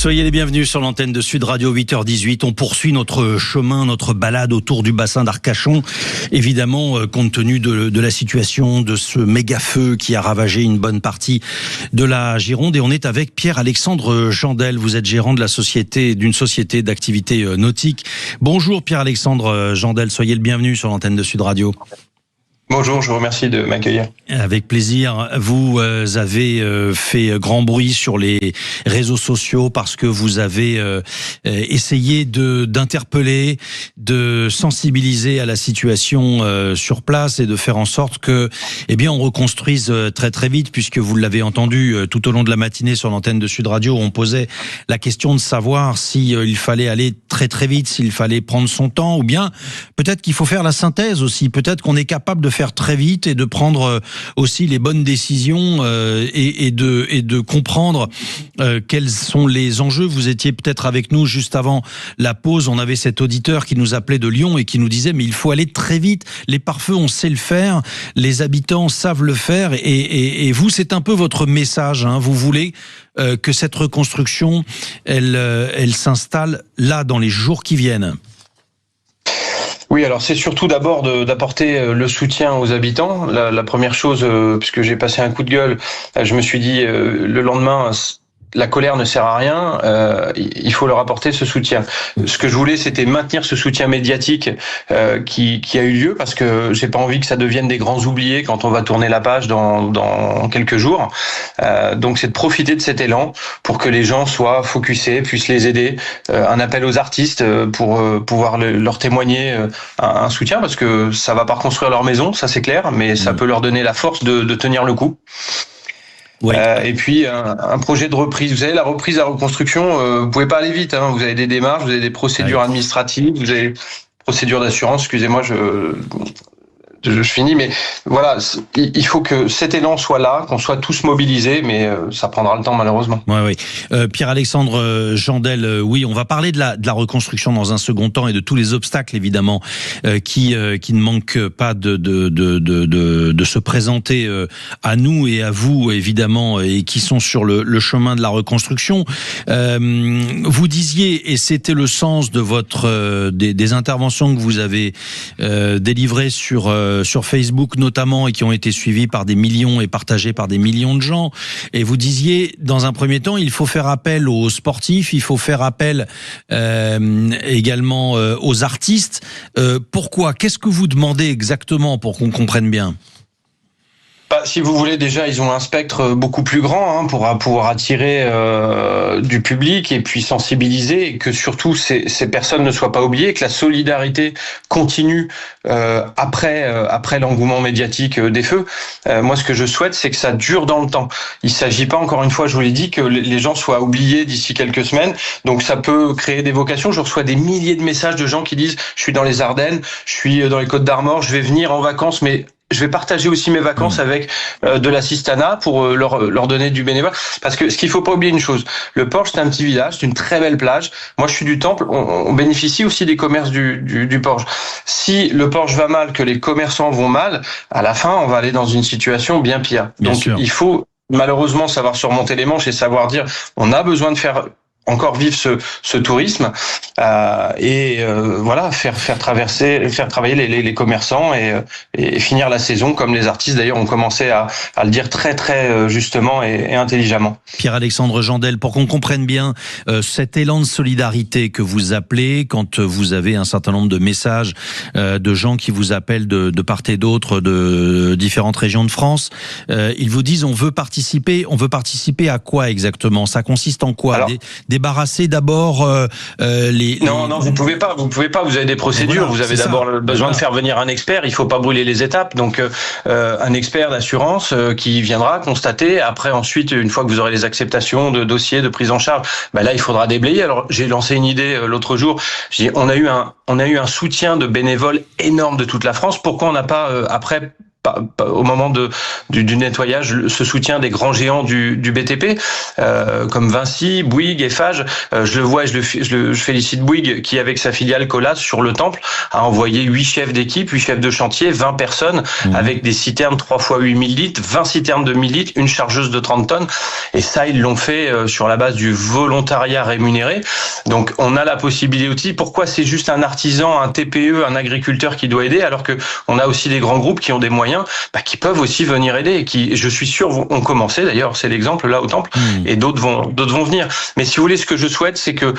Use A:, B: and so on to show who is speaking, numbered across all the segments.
A: Soyez les bienvenus sur l'antenne de Sud Radio, 8h18. On poursuit notre chemin, notre balade autour du bassin d'Arcachon. Évidemment, compte tenu de la situation, de ce méga feu qui a ravagé une bonne partie de la Gironde. Et on est avec Pierre-Alexandre Jandel. Vous êtes gérant de d'une société d'activité nautique. Bonjour Pierre-Alexandre Jandel, soyez le bienvenu sur l'antenne de Sud Radio.
B: Bonjour, je vous remercie de m'accueillir.
A: Avec plaisir. Vous avez fait grand bruit sur les réseaux sociaux parce que vous avez essayé d'interpeller, de sensibiliser à la situation sur place et de faire en sorte que, on reconstruise très très vite, puisque vous l'avez entendu tout au long de la matinée sur l'antenne de Sud Radio, on posait la question de savoir si il fallait aller très très vite, s'il fallait prendre son temps, ou bien peut-être qu'il faut faire la synthèse aussi. Peut-être qu'on est capable de faire très vite et de prendre aussi les bonnes décisions et de comprendre quels sont les enjeux. Vous étiez peut-être avec nous juste avant la pause. On avait cet auditeur qui nous appelait de Lyon et qui nous disait mais il faut aller très vite. Les pare-feux, on sait le faire. Les habitants savent le faire. Et vous, c'est un peu votre message. Hein. Vous voulez que cette reconstruction, elle s'installe là dans les jours qui viennent.
B: Oui, alors c'est surtout d'abord d'apporter le soutien aux habitants. La première chose, puisque j'ai passé un coup de gueule, je me suis dit le lendemain, la colère ne sert à rien, il faut leur apporter ce soutien. Ce que je voulais, c'était maintenir ce soutien médiatique qui a eu lieu, parce que j'ai pas envie que ça devienne des grands oubliés quand on va tourner la page dans quelques jours. Donc c'est de profiter de cet élan pour que les gens soient focusés, puissent les aider. Un appel aux artistes pour pouvoir leur témoigner un soutien, parce que ça va pas reconstruire leur maison, ça c'est clair, mais ça peut leur donner la force de tenir le coup. Ouais. Et puis un projet de reprise. Vous savez, la reprise, la reconstruction, vous pouvez pas aller vite. Hein. Vous avez des démarches, vous avez des procédures administratives, vous avez des procédures d'assurance. Excusez-moi, je finis, mais voilà, il faut que cet élan soit là, qu'on soit tous mobilisés, mais ça prendra le temps malheureusement.
A: Oui. Pierre-Alexandre Jandel, oui, on va parler de la reconstruction dans un second temps et de tous les obstacles évidemment qui ne manquent pas de se présenter à nous et à vous évidemment, et qui sont sur le chemin de la reconstruction. Vous disiez, et c'était le sens de votre des interventions que vous avez délivrées sur Facebook notamment, et qui ont été suivis par des millions et partagés par des millions de gens. Et vous disiez, dans un premier temps, il faut faire appel aux sportifs, il faut faire appel également aux artistes. Pourquoi ? Qu'est-ce que vous demandez exactement pour qu'on comprenne bien ?
B: Si vous voulez, déjà, ils ont un spectre beaucoup plus grand pour pouvoir attirer du public et puis sensibiliser, et que surtout ces personnes ne soient pas oubliées, que la solidarité continue après l'engouement médiatique des feux. Moi, ce que je souhaite, c'est que ça dure dans le temps. Il s'agit pas, encore une fois, je vous l'ai dit, que les gens soient oubliés d'ici quelques semaines. Donc, ça peut créer des vocations. Je reçois des milliers de messages de gens qui disent « Je suis dans les Ardennes, je suis dans les Côtes d'Armor, je vais venir en vacances, mais je vais partager aussi mes vacances avec de l'assistanat pour leur donner du bénévolat. » Parce que ce qu'il faut pas oublier, une chose, le Porche, c'est un petit village, c'est une très belle plage. Moi, je suis du Temple, on bénéficie aussi des commerces du Porche. Si le Porche va mal, que les commerçants vont mal, à la fin, on va aller dans une situation bien pire. Donc, il faut malheureusement savoir surmonter les manches et savoir dire, on a besoin de faire encore vivre ce tourisme voilà, faire travailler les commerçants et finir la saison comme les artistes d'ailleurs ont commencé à le dire très très justement et intelligemment.
A: Pierre-Alexandre Jandel, pour qu'on comprenne bien cet élan de solidarité que vous appelez quand vous avez un certain nombre de messages de gens qui vous appellent de part et d'autre de différentes régions de France, ils vous disent on veut participer à quoi exactement ? Ça consiste en quoi ? Alors, débarrasser d'abord les...
B: Non, vous pouvez pas, vous avez des procédures, voilà, vous avez d'abord besoin de faire venir un expert, il faut pas brûler les étapes, donc un expert d'assurance qui viendra constater, après ensuite, une fois que vous aurez les acceptations de dossiers, de prise en charge, là il faudra déblayer. Alors j'ai lancé une idée l'autre jour, j'ai dit, on a eu un soutien de bénévoles énorme de toute la France, pourquoi on n'a pas après au moment du nettoyage, ce soutien des grands géants du BTP, comme Vinci, Bouygues, Eiffage. Je le vois et je félicite Bouygues qui, avec sa filiale Colas sur le Temple, a envoyé 8 chefs d'équipe, 8 chefs de chantier, 20 personnes avec des citernes 3 x 8000 litres, 20 citernes de 1000 litres, une chargeuse de 30 tonnes. Et ça, ils l'ont fait sur la base du volontariat rémunéré. Donc, on a la possibilité aussi. Pourquoi c'est juste un artisan, un TPE, un agriculteur qui doit aider, alors que on a aussi des grands groupes qui ont des moyens, qui peuvent aussi venir aider et qui, je suis sûr, ont commencé. D'ailleurs, c'est l'exemple là au Temple, et d'autres vont venir. Mais si vous voulez, ce que je souhaite, c'est que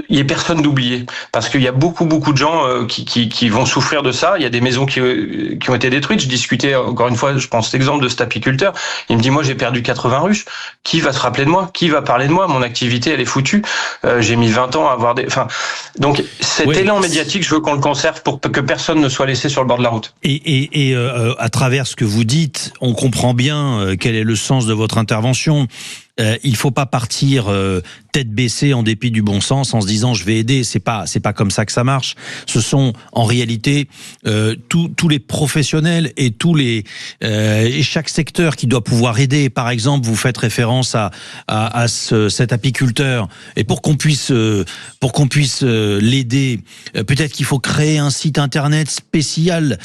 B: il y ait personne d'oublié, parce qu'il y a beaucoup de gens qui vont souffrir de ça. Il y a des maisons qui ont été détruites. Je discutais encore une fois, je prends cet exemple de cet apiculteur. Il me dit, moi j'ai perdu 80 ruches. Qui va se rappeler de moi? Qui va parler de moi? Mon activité elle est foutue. J'ai mis 20 ans à avoir donc cet élan médiatique, je veux qu'on le conserve pour que personne ne soit laissé sur le bord de la route.
A: Et à travers ce que vous dites, on comprend bien quel est le sens de votre intervention. Il faut pas partir tête baissée en dépit du bon sens en se disant je vais aider. C'est pas comme ça que ça marche. Ce sont en réalité tous les professionnels et et chaque secteur qui doit pouvoir aider. Par exemple, vous faites référence à cet apiculteur, et pour qu'on puisse l'aider, peut-être qu'il faut créer un site internet spécial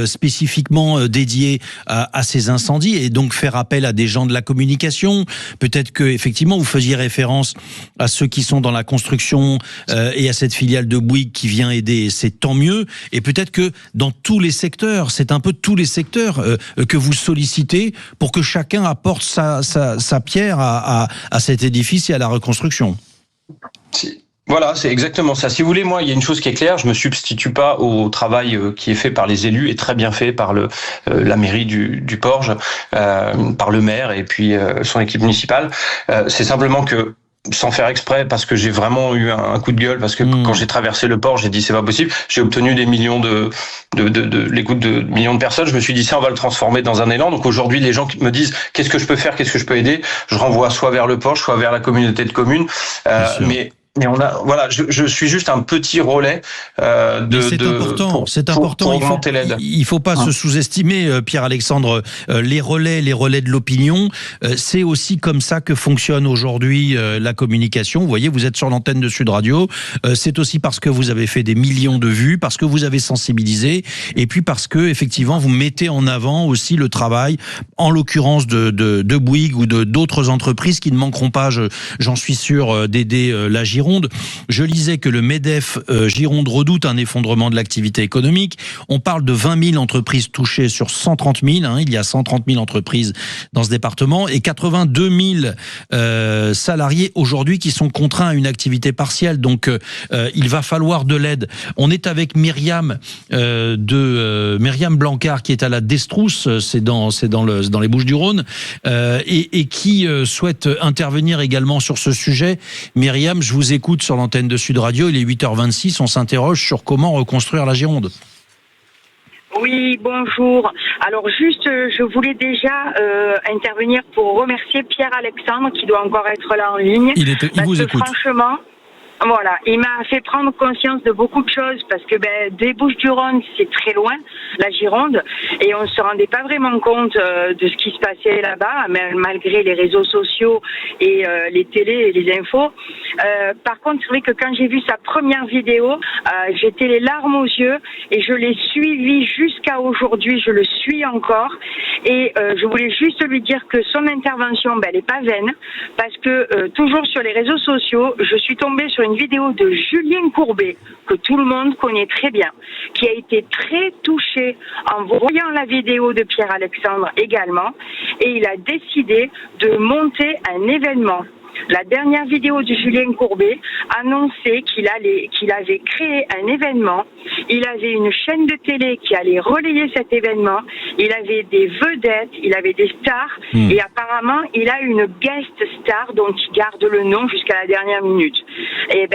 A: spécifiquement dédié à ces incendies, et donc faire appel à des gens de la communication. Peut-être que effectivement vous faisiez référence à ceux qui sont dans la construction et à cette filiale de Bouygues qui vient aider, c'est tant mieux. Et peut-être que dans tous les secteurs, c'est un peu tous les secteurs que vous sollicitez pour que chacun apporte sa pierre à cet édifice et à la reconstruction.
B: Voilà, c'est exactement ça. Si vous voulez, moi, il y a une chose qui est claire, je me substitue pas au travail qui est fait par les élus et très bien fait par la mairie du Porge, par le maire et puis son équipe municipale. C'est simplement que, sans faire exprès, parce que j'ai vraiment eu un coup de gueule, parce que quand j'ai traversé le port, j'ai dit c'est pas possible. J'ai obtenu des millions l'écoute de millions de personnes. Je me suis dit ça, on va le transformer dans un élan. Donc aujourd'hui, les gens qui me disent qu'est-ce que je peux faire, qu'est-ce que je peux aider, je renvoie soit vers le port, soit vers la communauté de communes. Mais je suis juste un petit relais
A: c'est important. Il faut pas se sous-estimer, Pierre-Alexandre, les relais de l'opinion. C'est aussi comme ça que fonctionne aujourd'hui la communication. Vous voyez, vous êtes sur l'antenne de Sud Radio. C'est aussi parce que vous avez fait des millions de vues, parce que vous avez sensibilisé, et puis parce que effectivement vous mettez en avant aussi le travail, en l'occurrence de Bouygues ou d'autres entreprises qui ne manqueront pas, j'en suis sûr, d'aider la Gironde. Je lisais que le MEDEF Gironde redoute un effondrement de l'activité économique. On parle de 20 000 entreprises touchées sur 130 000. Il y a 130 000 entreprises dans ce département et 82 000 salariés aujourd'hui qui sont contraints à une activité partielle. Donc, il va falloir de l'aide. On est avec Myriam Myriam Blancard qui est à la Destrousse, c'est dans les Bouches-du-Rhône, et qui souhaite intervenir également sur ce sujet. Myriam, je vous écoute sur l'antenne de Sud Radio, il est 8h26, on s'interroge sur comment reconstruire la Gironde.
C: Oui, bonjour. Alors juste, je voulais déjà intervenir pour remercier Pierre-Alexandre qui doit encore être là en ligne.
A: Il vous écoute.
C: Franchement, voilà, il m'a fait prendre conscience de beaucoup de choses parce que des Bouches-du-Rhône, c'est très loin, la Gironde, et on se rendait pas vraiment compte de ce qui se passait là-bas, malgré les réseaux sociaux et les télés et les infos. Par contre, c'est vrai que quand j'ai vu sa première vidéo, j'étais les larmes aux yeux et je l'ai suivi jusqu'à aujourd'hui, je le suis encore, et je voulais juste lui dire que son intervention, elle n'est pas vaine, parce que toujours sur les réseaux sociaux, je suis tombée sur une vidéo de Julien Courbet, que tout le monde connaît très bien, qui a été très touché en voyant la vidéo de Pierre-Alexandre également, et il a décidé de monter un événement. La dernière vidéo de Julien Courbet annonçait qu'il avait créé un événement. Il avait une chaîne de télé qui allait relayer cet événement. Il avait des vedettes, il avait des stars. Et apparemment, il a une guest star dont il garde le nom jusqu'à la dernière minute. Et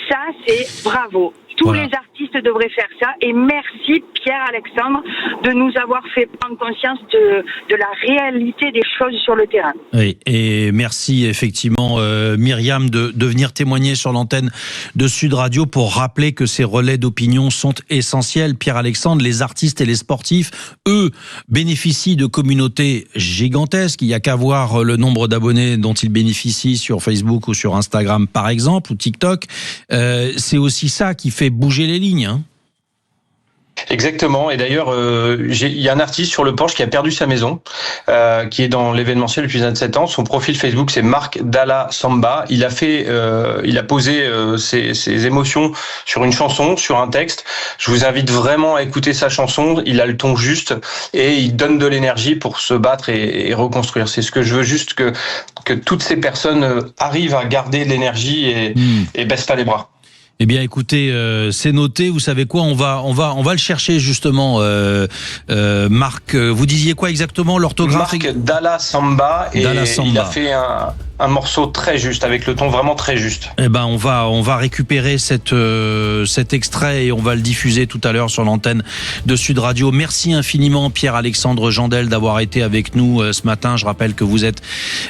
C: ça, c'est bravo. Tous
A: Voilà.
C: les artistes devraient faire ça. Et merci Pierre-Alexandre de nous avoir fait prendre conscience de la réalité des choses sur le terrain.
A: Oui, et merci effectivement Myriam de venir témoigner sur l'antenne de Sud Radio pour rappeler que ces relais d'opinion sont essentiels. Pierre-Alexandre, les artistes et les sportifs, eux, bénéficient de communautés gigantesques. Il n'y a qu'à voir le nombre d'abonnés dont ils bénéficient sur Facebook ou sur Instagram par exemple, ou TikTok. C'est aussi ça qui fait bouger les lignes, hein.
B: Exactement. Et d'ailleurs, il y a un artiste sur le Porche qui a perdu sa maison, qui est dans l'événementiel depuis 27 ans. Son profil Facebook, c'est Marc Dalla Samba. Il a posé ses émotions sur une chanson, sur un texte. Je vous invite vraiment à écouter sa chanson. Il a le ton juste et il donne de l'énergie pour se battre et reconstruire. C'est ce que je veux, juste que toutes ces personnes arrivent à garder de l'énergie et baissent pas les bras.
A: Eh bien, écoutez, c'est noté. Vous savez quoi, on va le chercher justement. Marc, vous disiez quoi exactement, l'orthographe?
B: Marc Dalla Samba, et
A: Dalla Samba.
B: Il a fait un morceau très juste, avec le ton vraiment très juste.
A: Eh ben, on va récupérer cet extrait et on va le diffuser tout à l'heure sur l'antenne de Sud Radio. Merci infiniment Pierre-Alexandre Jandel d'avoir été avec nous ce matin. Je rappelle que vous êtes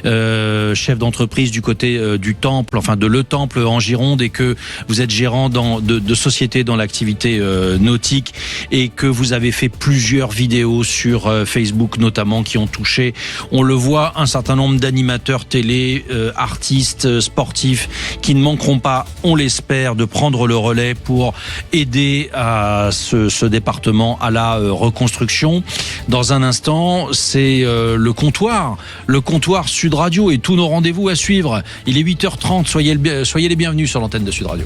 A: chef d'entreprise du côté du Temple, enfin de Le Temple en Gironde, et que vous êtes gérant de société dans l'activité nautique, et que vous avez fait plusieurs vidéos sur Facebook notamment qui ont touché, on le voit, un certain nombre d'animateurs télé, artistes, sportifs qui ne manqueront pas, on l'espère, de prendre le relais pour aider à ce département à la reconstruction. Dans un instant, c'est le comptoir Sud Radio et tous nos rendez-vous à suivre. Il est 8h30, soyez les bienvenus sur l'antenne de Sud Radio.